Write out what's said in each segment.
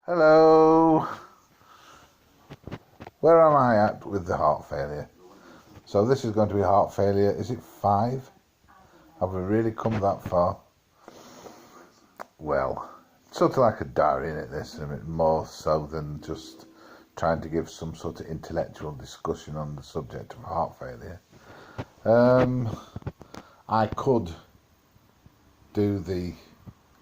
Hello. Where am I at with the heart failure? So this is going to be heart failure. Is it 5? Have we really come that far? Well, sort of like a diary, isn't it, this? A bit more so than just trying to give some sort of intellectual discussion on the subject of heart failure. I could do the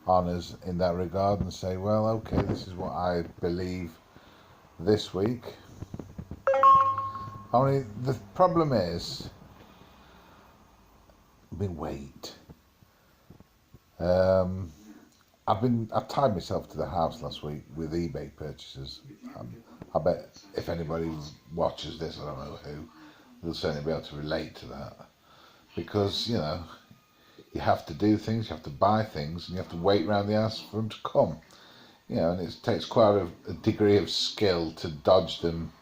honours in that regard and say, well, okay, this is what I believe this week. Only the problem is, wait. I tied myself to the house last week with eBay purchases. I bet if anybody watches this, I don't know who, they'll certainly be able to relate to that. Because, you know, you have to do things, you have to buy things, and you have to wait around the house for them to come. You know, and it takes quite a degree of skill to dodge them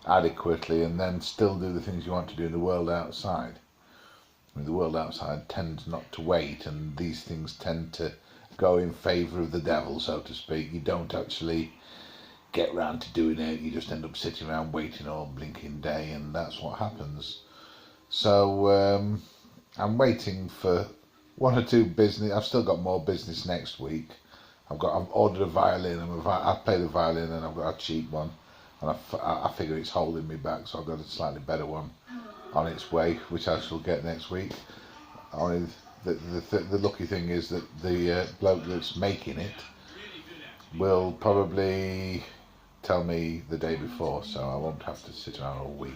adequately and then still do the things you want to do in the world outside. I mean, the world outside tends not to wait, and these things tend to go in favour of the devil, so to speak. You don't actually get round to doing it, you just end up sitting around waiting all blinking day, and that's what happens. So I'm waiting for one or two business. I've still got more business next week. I've ordered a violin, I play the violin, and I've got a cheap one, and I figure it's holding me back, so I've got a slightly better one on its way, which I shall get next week. Only the lucky thing is that the bloke that's making it will probably tell me the day before, so I won't have to sit around all week.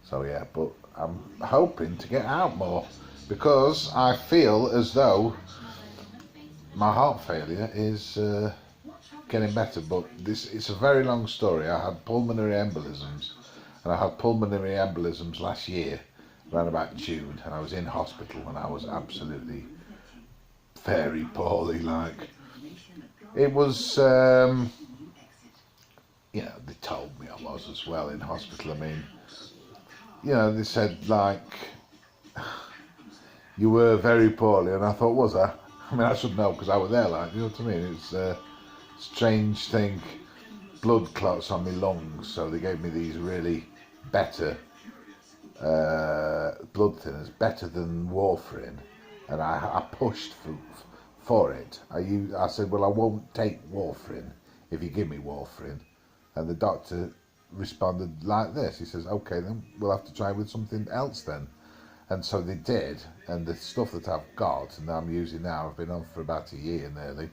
So yeah, but I'm hoping to get out more, because I feel as though my heart failure is getting better, but it's a very long story. I had pulmonary embolisms, and I had pulmonary embolisms last year, around about June, and I was in hospital, and I was absolutely very poorly. Like, it was, you know, they told me I was as well in hospital. I mean, you know, they said, like, you were very poorly, and I thought, was I? I mean, I should know because I was there, like, you know what I mean? It's a strange thing, blood clots on my lungs, so they gave me these really better blood thinners, better than warfarin, and I pushed for it. I said, well, I won't take warfarin if you give me warfarin, and the doctor responded like this. He says, okay, then we'll have to try with something else then. And so they did, and the stuff that I've got and I'm using now, I've been on for about a year nearly,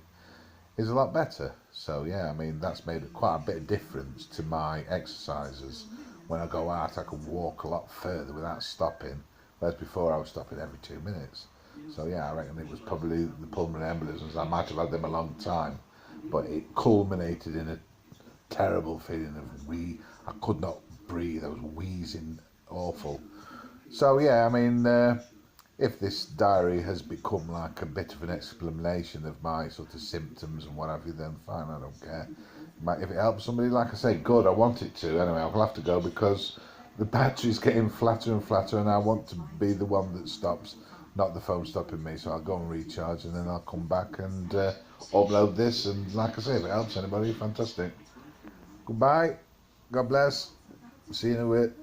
is a lot better. So yeah, I mean, that's made quite a bit of difference to my exercises. When I go out, I can walk a lot further without stopping, whereas before I was stopping every 2 minutes. So yeah, I reckon it was probably the pulmonary embolisms. I might have had them a long time, but it culminated in a terrible feeling of I could not breathe. I was wheezing awful. So yeah, I mean, if this diary has become like a bit of an explanation of my sort of symptoms and what have you, then fine, I don't care. If it helps somebody, like I say, good, I want it to. Anyway, I'll have to go because the battery's getting flatter and flatter, and I want to be the one that stops, not the phone stopping me. So I'll go and recharge, and then I'll come back and upload this. And like I say, if it helps anybody, fantastic. Goodbye. God bless. See you in a bit.